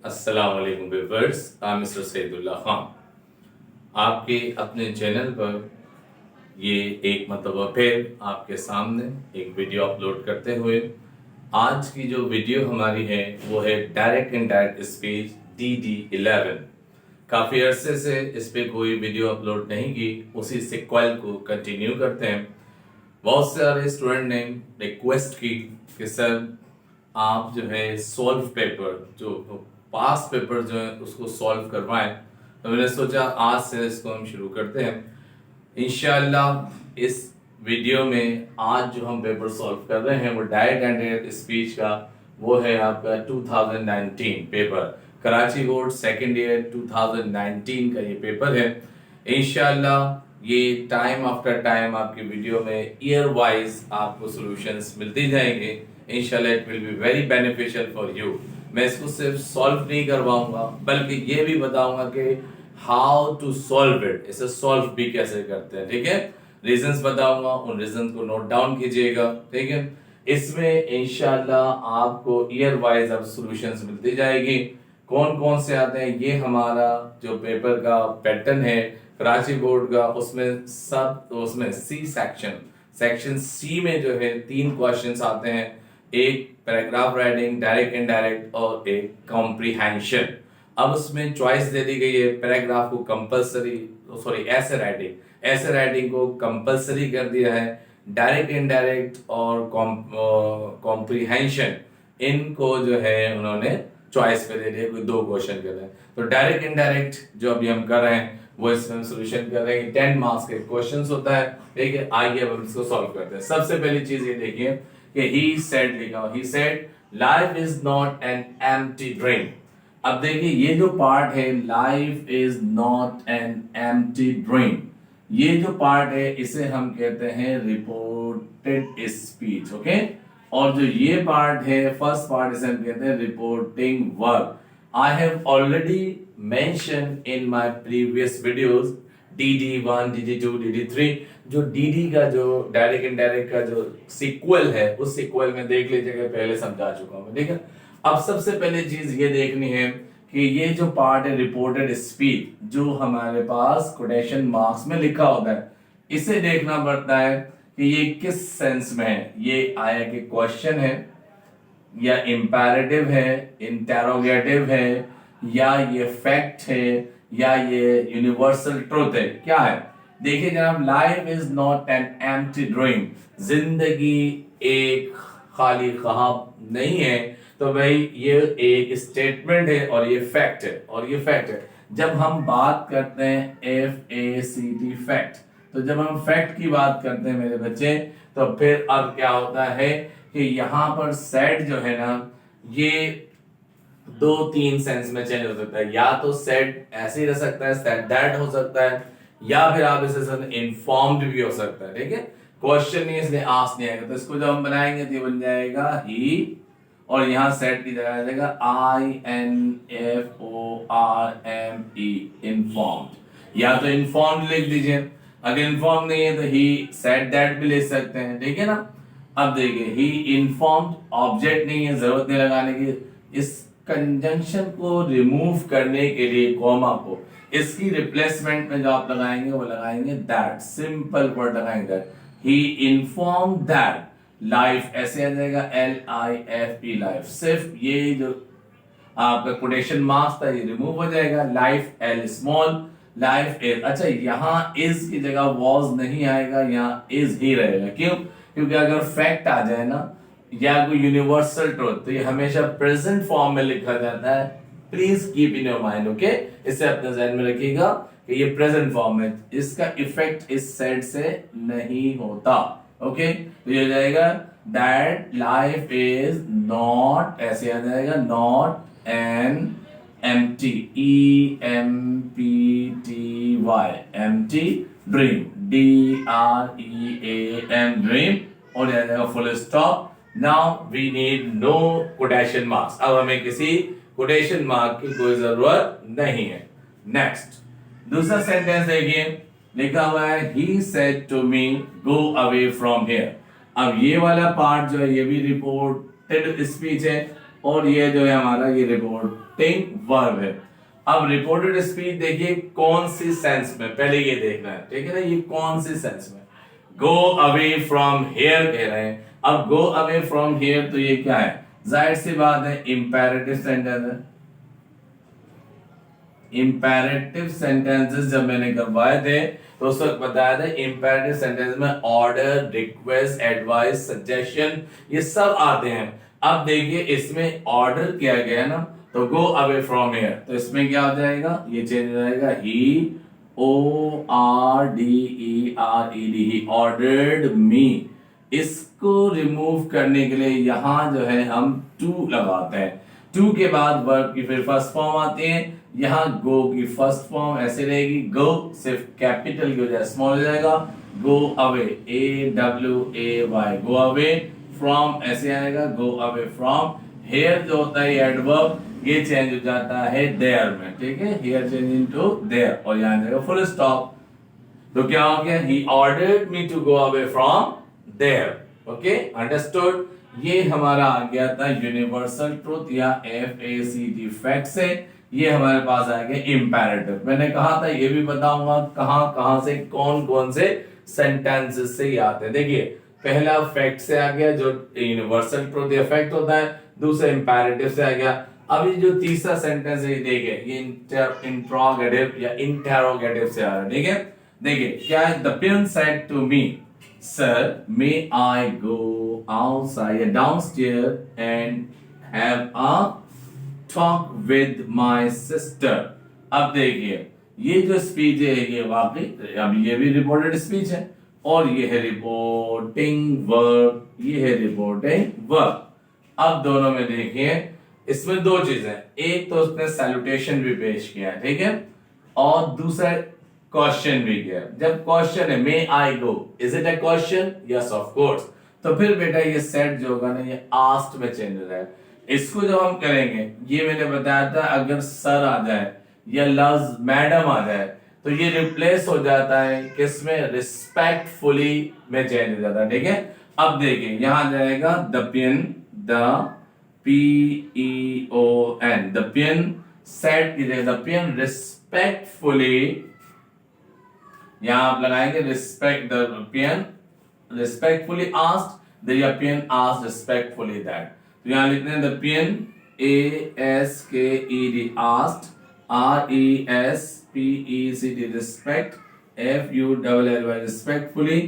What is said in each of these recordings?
अस्सलाम वालेकुम viewers, I am mister Saidulla Khan आपके अपने चैनल पर ये एक मरतबा फिर आपके सामने एक वीडियो अपलोड करते हुए आज की जो वीडियो हमारी है वो है डायरेक्ट इनडायरेक्ट स्पीच DD11। काफ़ी अरसे से इस पे कोई वीडियो अपलोड नहीं की, उसी सिक्वल को कंटिन्यू करते हैं। बहुत सारे स्टूडेंट ने रिक्वेस्ट की कि सर आप जो है सॉल्व पेपर जो पास पेपर जो है उसको सॉल्व करवाएं, तो मैंने सोचा आज से इसको हम शुरू करते हैं इंशाल्लाह। इस वीडियो में आज जो हम पेपर सॉल्व कर रहे हैं वो डायरेक्ट एंड इनडायरेक्ट स्पीच का वो है आपका 2019 paper, Karachi board second year 2019 का ये पेपर है। इंशाल्लाह ये टाइम आफ्टर टाइम आपकी वीडियो में ईयर वाइज आपको सॉल्यूशंस मिलती जाएंगे। इंशाल्लाह it will be very beneficial for you. मैं इसको सिर्फ सॉल्व नहीं करवाऊंगा बल्कि ये भी बताऊंगा कि हाउ टू सॉल्व इट, इसे सॉल्व भी कैसे करते हैं। ठीक है, रीजंस बताऊंगा, उन रीजंस को नोट डाउन कीजिएगा। ठीक है, इसमें इंशाल्लाह आपको ईयर वाइज अब सॉल्यूशंस मिलती जाएगी। कौन कौन से आते हैं, ये हमारा जो पेपर का पैटर्न है कराची बोर्ड का, उसमें सी सेक्शन सी में जो है 3 क्वेश्चंस आते हैं, एक पैराग्राफ राइटिंग, डायरेक्ट इनडायरेक्ट और एक कॉम्प्रिहेंशन। अब उसमें चॉइस दे दी गई है, पैराग्राफ को कंपलसरी ऐसे राइटिंग को कंपलसरी कर दिया है, डायरेक्ट इनडायरेक्ट और कॉम्प्रिहेंशन इनको जो है उन्होंने चॉइस पे दे दिया, कोई 2 क्वेश्चन कर रहे हैं। तो डायरेक्ट इनडायरेक्ट जो अभी हम कर रहे हैं वो इसमें सोल्यूशन कर रहे हैं। 10 मार्क्स के क्वेश्चंस होता है। ठीक है, आइए अब इसको सॉल्व करते हैं। सबसे पहली चीज ये देखिए कि he said लिखा हुआ, he said life is not an empty dream। अब देखिए ये जो पार्ट है life is not an empty dream, ये जो पार्ट है इसे हम कहते हैं रिपोर्टेड स्पीच। ओके, और जो ये पार्ट है फर्स्ट पार्ट इसे हम कहते हैं reporting work. I have already mentioned in my previous videos DD1, DD2, DD3, जो DD का जो डायरेक्ट इनडायरेक्ट का जो सीक्वल है उस सीक्वल में देख लीजिएगा, पहले समझा चुका हूं। ठीक है, अब सबसे पहले चीज ये देखनी है कि ये जो पार्ट है रिपोर्टेड स्पीच जो हमारे पास कोटेशन मार्क्स में लिखा होता है, इसे देखना पड़ता है कि ये किस सेंस में है। ये आया कि क्वेश्चन है या इंपैरेटिव है, इंटेरोगेटिव है, या ये फैक्ट है, या ये यूनिवर्सल ट्रूथ है, क्या है। देखिए जनाब, life is not an empty dream, जिंदगी एक खाली ख्वाब नहीं है। तो भाई ये एक स्टेटमेंट है और ये फैक्ट है, और ये फैक्ट है। जब हम बात करते हैं FACT फैक्ट, तो जब हम फैक्ट की बात करते हैं मेरे बच्चे, तो फिर अब क्या होता है कि यहां पर सेट जो है ना, ये 2-3 सेंस में चेंज हो सकता है। या तो सेट ऐसे ही रह सकता है, सेट दैट हो सकता है, या फिर आप इसे इन्फॉर्म्ड भी हो सकता है। ठीक है, क्वेश्चन नहीं इसलिए आस्क नहीं आएगा, तो इसको जब हम बनाएंगे तो ये बन जाएगा ही, और यहां सेट की जगह आ जाएगा INFORME, इन्फॉर्म्ड। या तो इन्फॉर्म्ड लिख दीजिए, अगर इन्फॉर्म नहीं है तो ही सेट दैट भी ले सकते हैं। ठीक है ना, अब देखिए ही इन्फॉर्म्ड ऑब्जेक्ट नहीं है, जरूरत नहीं लगाने की। इस कंजंक्शन को रिमूव करने के लिए कॉमा को, इसकी रिप्लेसमेंट में जो आप लगाएंगे वो लगाएंगे दैट, सिंपल वर्ड लगाएंगे that. He inform that life, ऐसे आ जाएगा LIFE, लाइफ। सिर्फ ये जो आपका कोटेशन मार्क्स था ये रिमूव हो जाएगा, life L small, life is. अच्छा, यहाँ इज की जगह वॉज नहीं आएगा, यहाँ इज ही रहेगा। क्यों? क्योंकि अगर फैक्ट आ जाए ना या कोई यूनिवर्सल ट्रूथ तो ये हमेशा प्रेजेंट फॉर्म में लिखा जाता है। Please keep in your mind. Okay, इसे अपने ध्यान में रखिएगा कि ये प्रेजेंट फॉर्म में, इसका इफेक्ट इस सेट से नहीं होता। ओके, तो ये हो जाएगा दैट लाइफ इज नॉट, ऐसे आ जाएगा not an empty, EMPTY, empty dream, DREAM, dream, और आ जाएगा full stop. Now we need no quotation marks, अब हमें किसी कोटेशन मार्क की कोई जरूरत नहीं है। नेक्स्ट दूसरा सेंटेंस देखिए, लिखा हुआ है he said to me go away from here. अब ये वाला पार्ट जो है ये भी रिपोर्टेड स्पीच है और ये जो है हमारा ये रिपोर्टिंग वर्ब है। अब रिपोर्टेड स्पीच देखिए कौन सी सेंस में, पहले ये देखना है, ठीक है ना, ये कौन सी सेंस में। गो अवे फ्रॉम हियर कह रहे हैं। अब गो अवे फ्रॉम हियर तो ये क्या है, जाहिर सी बात है इंपेरेटिव सेंटेंस है। इंपेरेटिव सेंटेंसेस जब मैंने करवाए थे तो उस वक्त बताया था इंपेरेटिव सेंटेंस में ऑर्डर, रिक्वेस्ट, एडवाइस, सजेशन ये सब आते हैं। अब देखिए इसमें ऑर्डर किया गया ना, तो गो अवे फ्रॉम हियर, तो इसमें क्या हो जाएगा, ये चेंज हो जाएगा ही, ORDERED, ही ऑर्डर्ड मी। इसको रिमूव करने के लिए यहां जो है हम टू लगाते हैं। टू के बाद वर्ब की फिर फर्स्ट फॉर्म आती है। यहां गो की फर्स्ट फॉर्म ऐसे रहेगी, गो सिर्फ कैपिटल की वजह स्मॉल हो जाएगा, go away, AWAY, go away, from ऐसे आएगा, गो अवे फ्रॉम। हेयर जो होता है एडवर्ब, ये चेंज हो जाता है देयर में, ठीक है, हियर चेंज इनटू देयर, और यहां जाएगा फुल स्टॉप। तो क्या हो गया, he ordered me to go away from there. Okay, understood. ये हमारा आ गया था यूनिवर्सल ट्रूथ या FACT फैक्ट से। ये हमारे पास आ गया इंपेरेटिव। मैंने कहा था ये भी बताऊंगा कहां से कौन कौन से सेंटेंसेस से ये आते हैं। देखिए पहला फैक्ट से आ गया जो यूनिवर्सल ट्रूथ या फैक्ट होता है, दूसरा इंपेरेटिव से आ गया। अभी जो तीसरा सेंटेंस है देखिए ये इंट्रोगेटिव या इंटेरोगेटिव से आ रहा है, ठीक है। देखिए क्या है, the peon said to me, sir may I go outside downstair and have a talk with my sister. अब देखिए ये जो स्पीच है ये वाकई, अब ये भी रिपोर्टेड स्पीच है और ये है रिपोर्टिंग वर्ब, ये है रिपोर्टिंग वर्ब। अब दोनों में देखिए इसमें दो चीजें, एक तो उसने सैल्यूटेशन भी पेश किया है, ठीक है, और दूसरा क्वेश्चन भी किया। जब क्वेश्चन है may I go, is it a question? Yes of course. तो फिर बेटा ये सेट जो होगा ना ये आस्क्ड में चेंज हो जाएगा। इसको जब हम करेंगे, ये मैंने बताया था अगर सर आ जाए या लफ्ज मैडम आ जाए तो ये रिप्लेस हो जाता है किसमें, रिस्पेक्टफुली में चेंज हो जाता है, ठीक है। अब देखिए यहां जाएगा the peon, the PEON, the peon set की जगह द पियन रिस्पेक्टफुली, यहां आप लगाएंगे respect, the peon respectfully asked, the peon asked respectfully that. तो यहां लिखते हैं the peon ASKED asked, RESPECT respect, FULLY respectfully.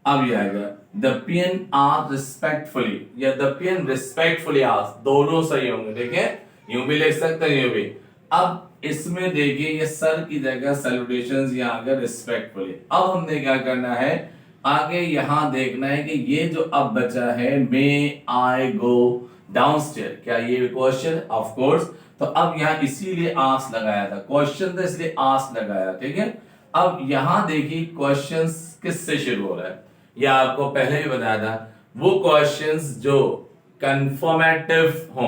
अब ये आएगा द पियन आस्क्ड रिस्पेक्टफुली या द पियन रिस्पेक्टफुली आस्क्ड, दोनों सही होंगे, देखिए यूं भी लिख सकते हैं यूं भी। अब इसमें देखिए ये सर की जगह सैल्यूटेशंस यहाँ आ गया रिस्पेक्टफुली। अब हमने क्या करना है, आगे यहां देखना है कि ये जो अब बचा है मे आई गो डाउनस्टेयर, क्या ये क्वेश्चन? Of course. तो अब यहाँ इसीलिए आस्क लगाया था, क्वेश्चन था इसलिए आस्क लगाया, ठीक है। अब यहां देखिए क्वेश्चंस किससे शुरू हो रहा है, या आपको पहले भी बताया था वो क्वेश्चंस जो कंफर्मेटिव हो,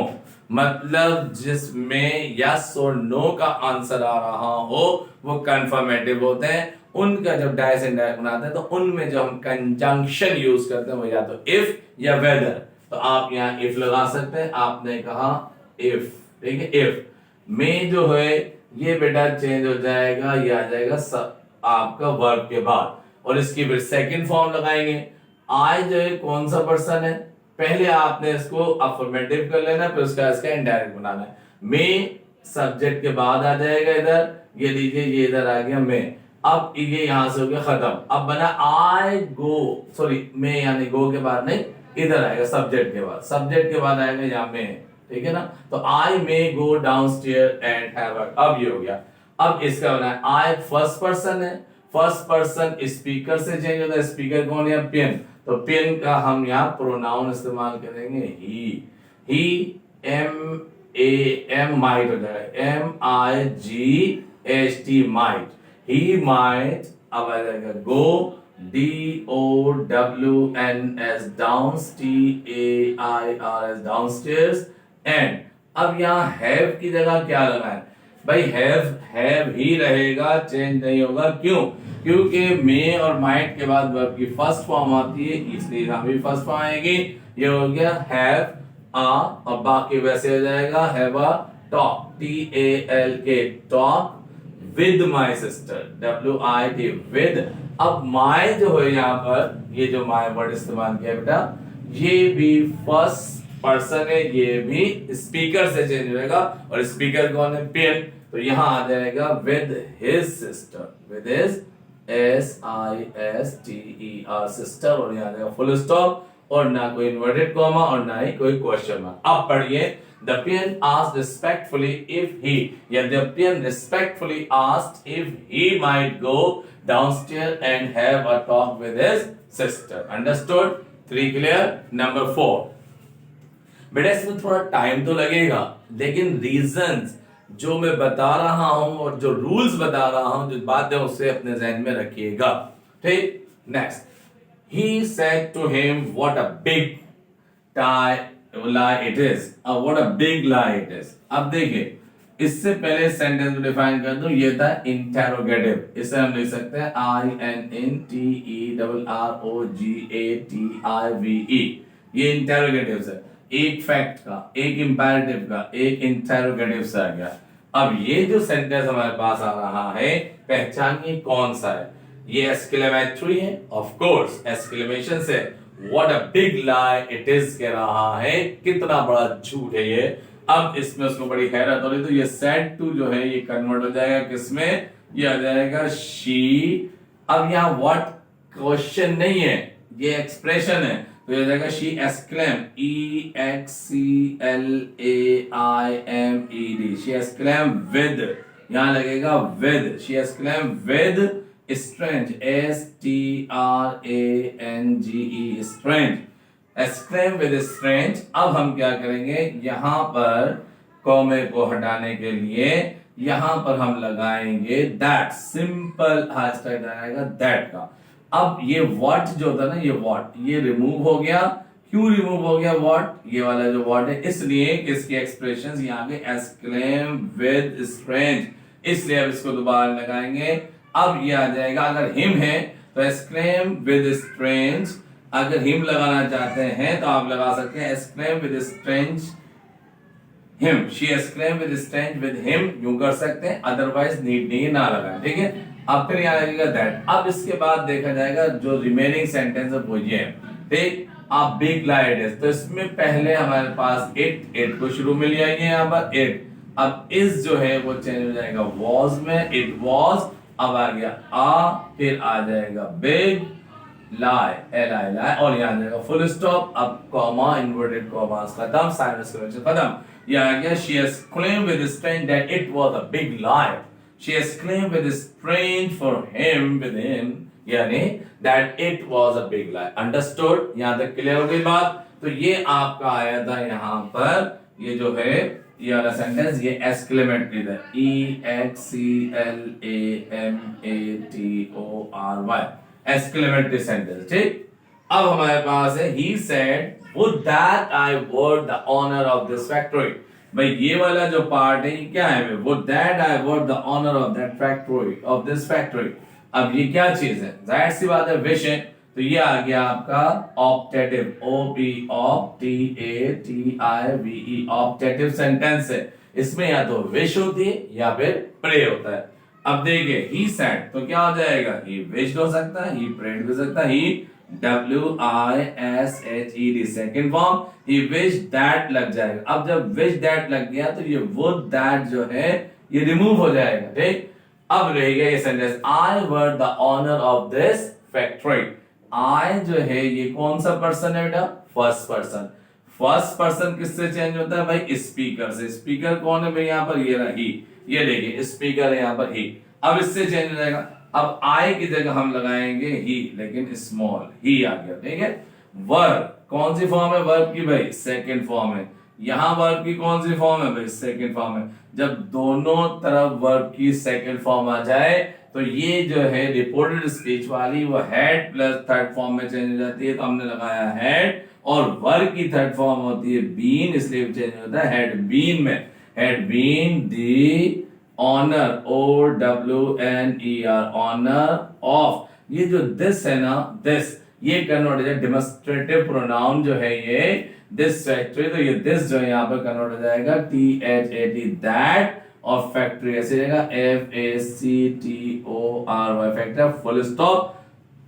मतलब जिसमें यस और नो का आंसर आ रहा हो वो कंफर्मेटिव होते हैं। उनका जब डायरेक्ट इनडायरेक्ट बनाते हैं तो उनमें जो हम कंजंक्शन यूज करते हैं वो या तो इफ या वेदर। तो आप यहाँ इफ लगा सकते हैं, आपने कहा इफ, ठीक है। इफ में जो है ये बेटा चेंज हो जाएगा, ये आ जाएगा आपका वर्ब के बाद, और इसकी फिर सेकंड फॉर्म लगाएंगे। आई जो है कौन सा पर्सन है, पहले आपने इसको अफर्मेटिव कर लेना, फिर उसका इसका इनडायरेक्ट बनाना है। मे सब्जेक्ट के बाद आ जाएगा इधर, ये लीजिए ये इधर आ गया मे। अब ये यहां से हो गया खत्म। अब बना आई गो, सॉरी मे यानी गो के बाद नहीं, इधर आएगा सब्जेक्ट के बाद, सब्जेक्ट के बाद आएगा यहाँ मे, ठीक है ना। तो आई मे गो डाउनस्टेयर एंड हैव अ, अब ये हो गया। अब इसका बना है आई फर्स्ट पर्सन है, फर्स्ट पर्सन स्पीकर से चेंज होता है, स्पीकर कौन है, पियन। तो पियन का हम यहाँ प्रोनाउन इस्तेमाल करेंगे ही, MAM माइट हो जाएगा, MIGHT माइट, ही माइट। अब आ जाएगा गो, DOWNS downs, TAIRS downstairs, and अब यहाँ हैव की जगह क्या लगा है भाई, हैव ही रहेगा, चेंज नहीं होगा। क्यों? क्योंकि मे और माइट के बाद वर्ब की फर्स्ट फॉर्म आती है, इसलिए यहां भी फर्स्ट फॉर्म आएगी। ये हो गया हैव और बाकी वैसे हो जाएगा have a talk, TALK, talk with my sister, WIT, with. अब माई जो है यहाँ पर, ये जो माई वर्ड इस्तेमाल किया बेटा, ये भी फर्स्ट पर्सन है, ये भी स्पीकर से चेंज हो जाएगा, और स्पीकर कौन है? पियन। तो यहां आ जाएगा with his sister, with his SISTER sister, और यहां आ जाएगा फुल स्टॉप, और ना कोई इन्वर्टेड कॉमा और ना ही कोई क्वेश्चन मार्क। अब पढ़िए, The peon asked respectfully if he, yeah, the peon respectfully asked if he might go downstairs and have a talk with his sister. Understood? 3 clear? Number 4. बेटा इसमें थोड़ा टाइम तो लगेगा, लेकिन रीजंस जो मैं बता रहा हूं और जो रूल्स बता रहा हूं, जो बात है उससे अपने ज़हन में रखिएगा। ठीक, next, he said to him what a big lie it is, what a big lie it is। अब देखिए, इससे पहले सेंटेंस को डिफाइन कर दूं, ये था इंटेरोगेटिव, इसे हम लिख सकते हैं INNTERROGATIVE, ये इंटेरोगेटिव है, एक फैक्ट का, एक इंपैरेटिव का, एक इंटेरोगेटिव से आ गया। अब ये जो सेंटेंस हमारे पास आ रहा है, पहचानिए कौन सा है। ये एक्सक्लेमेटरी है, ऑफ कोर्स एक्सक्लेमेशन से what a big lie it is कह रहा है, कितना बड़ा झूठ है ये। अब इसमें उसको बड़ी हैरत हो रही, तो ये सेड टू जो है ये कन्वर्ट हो जाएगा किसमें? ये आ जाएगा शी। अब यहाँ व्हाट क्वेश्चन नहीं है, ये एक्सप्रेशन है, तो ये जाएगा she exclaim, EXCLAIMED, she exclaim with, यहां लगेगा with, she exclaim with strange, STRANGE, strange, exclaim with strange. अब हम क्या करेंगे, यहां पर कॉमे को हटाने के लिए यहां पर हम लगाएंगे दैट, सिंपल हैशटैग आएगा दैट का। अब ये व्हाट जो होता है ना, ये व्हाट, ये रिमूव हो गया। क्यों रिमूव हो गया व्हाट, ये वाला जो व्हाट है? इसलिए कि इसकी एक्सप्रेशंस यहाँ पे एक्सक्लेम विद स्ट्रेंज, इसलिए अब इसको दोबारा लगाएंगे। अब ये आ जाएगा, अगर हिम है तो एक्सक्लेम विद स्ट्रेंज, अगर हिम लगाना चाहते हैं तो आप लगा सकते हैं exclaim with strange him, she exclaim with strange with him, यूं कर सकते हैं, अदरवाइज नीड नहीं ना लगाएं। ठीक है, अब फिर यहाँ लगेगा दैट। अब इसके बाद देखा जाएगा जो रिमेनिंग सेंटेंस है वो ये है, ठीक, आप बिग लाइट है, तो इसमें पहले हमारे पास इट को शुरू में लिया यहाँ पर इट, अब इस जो है वो चेंज हो जाएगा वॉज में, इट वॉज, अब आ गया फिर आ जाएगा बिग लाई, LI, और यहाँ आ जाएगा फुल स्टॉप, अब कॉमा, इन्वर्टेड कॉमास खत्म, साइलेंस करेक्शन खत्म। ये आ गया she exclaimed with strength that it was a big lie, she exclaimed with strength for him with him, यानी that it was a big lie। Understood? यहाँ तक clear हो गई बात? तो ये आपका आया था यहाँ पर, ये जो है ये वाला सेंटेंस, ये एक्सक्लेमेटरी था, EXCLAMATORY, एक्सक्लेमेटरी सेंटेंस। ठीक, अब हमारे पास है he said would that I were the owner of this factory। भाई ये वाला जो पार्ट है ये क्या है? would that I were the owner of that factory, of this factory। अब ये क्या चीज है? जाहिर सी बात है विश है, तो ये आ गया आपका ऑप्टेटिव, OPTATIVE, ऑप्टेटिव सेंटेंस है। इसमें या तो विश होती है या फिर प्रे होता है। अब देखिए he said, तो क्या हो जाएगा? he wished हो सकता है, he prayed हो सकता है, he WISHED second form, he wished that लग जाएगा। अब जब wish that लग गया तो ये would that जो है ये रिमूव हो जाएगा। ठीक, अब रहेगा ये sentence I were the owner of this factory। I जो है ये कौन सा पर्सन है बेटा? First person. फर्स्ट पर्सन किससे चेंज होता है भाई? स्पीकर से। स्पीकर कौन है भाई यहाँ पर? ये रहा ही, ये देखिए स्पीकर है यहाँ पर ही। अब इससे चेंज हो जाएगा, अब आई की जगह हम लगाएंगे ही, लेकिन स्मॉल ही आ गया। ठीक है, वर्ब कौन सी फॉर्म है वर्ब की भाई? सेकंड फॉर्म है। यहां वर्ब की कौन सी फॉर्म है भाई? सेकंड फॉर्म है। जब दोनों तरफ वर्ब की सेकंड फॉर्म आ जाए तो ये जो है रिपोर्टेड स्पीच वाली वो हेड प्लस थर्ड फॉर्म में चेंज हो जाती है, तो हमने लगाया हेड, और वर्ब की थर्ड फॉर्म होती है बीन, इसलिए चेंज होता है हेड बीन में। Had been the owner, OWNER, owner of. ये जो दिस है ना, दिस ये कन्वर्ट हो जाए डेमोस्ट्रेटिव प्रोनाउन जो है ये दिस फैक्ट्री, तो ये दिस जो है यहाँ पर कन्वर्ट हो जाएगा THAT दैट, और फैक्ट्री ऐसे रहेगा FACTORY factor, full stop,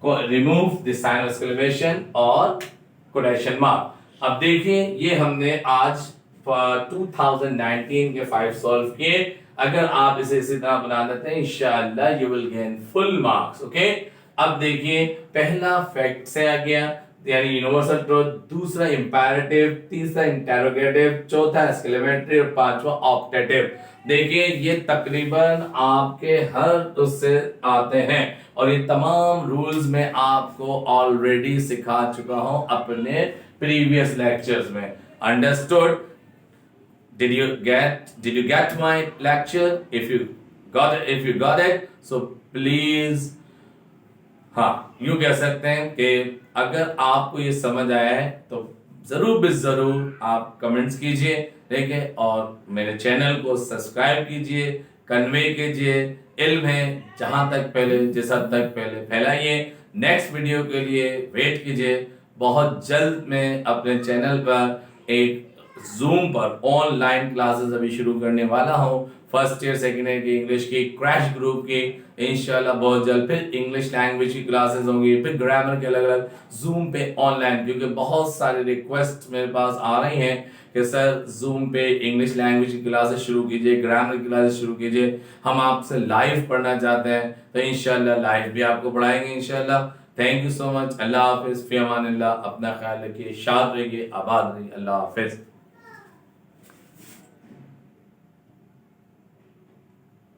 remove the sign of exclamation और कोटेशन मार्क। अब देखिए ये हमने आज 2019 के 5 सॉल्व किए। अगर आप इसे इसी तरह बना देते हैं इंशाअल्लाह you will gain full marks. Okay, अब देखिए पहला फैक्ट से आ गया यानी यूनिवर्सल ट्रूथ, दूसरा इंपैरेटिव, तीसरा इंटेरोगेटिव, चौथा एक्सक्लेमेटरी और पांचवा ऑप्टेटिव। देखिए ये तकरीबन आपके हर उससे आते हैं और ये तमाम रूल्स में आपको ऑलरेडी सिखा चुका हूं अपने प्रीवियस लेक्चर्स में। Understood? Did you get my lecture? If you got it, so please, हाँ यूं कह सकते हैं कि अगर आपको ये समझ आया है तो जरूर भी जरूर आप कमेंट्स कीजिए, ठीक है, और मेरे चैनल को सब्सक्राइब कीजिए, कन्वे कीजिए, इल्म है जहां तक पहले जिस हद तक पहले फैलाइए। नेक्स्ट वीडियो के लिए वेट कीजिए, बहुत जल्द मैं अपने चैनल पर एक जूम पर ऑनलाइन क्लासेस अभी शुरू करने वाला हूं, फर्स्ट ईयर सेकेंड ईयर की इंग्लिश की क्रैश ग्रुप की इंशाल्लाह बहुत जल्द। फिर इंग्लिश लैंग्वेज की क्लासेस होंगी, फिर ग्रामर के अलग अलग जूम पे ऑनलाइन, क्योंकि बहुत सारे रिक्वेस्ट मेरे पास आ रही हैं कि सर जूम पे इंग्लिश लैंग्वेज की क्लासेस शुरू कीजिए, ग्रामर की क्लासेस शुरू कीजिए, हम आपसे लाइव पढ़ना चाहते हैं, तो इंशाल्लाह लाइव भी आपको पढ़ाएंगे इंशाल्लाह। Thank you so much. अल्लाह हाफिज, फी अमानिल्लाह। अपना ख्याल रखिए, शाद रहिए, आबाद रहिए। अल्लाह हाफिज।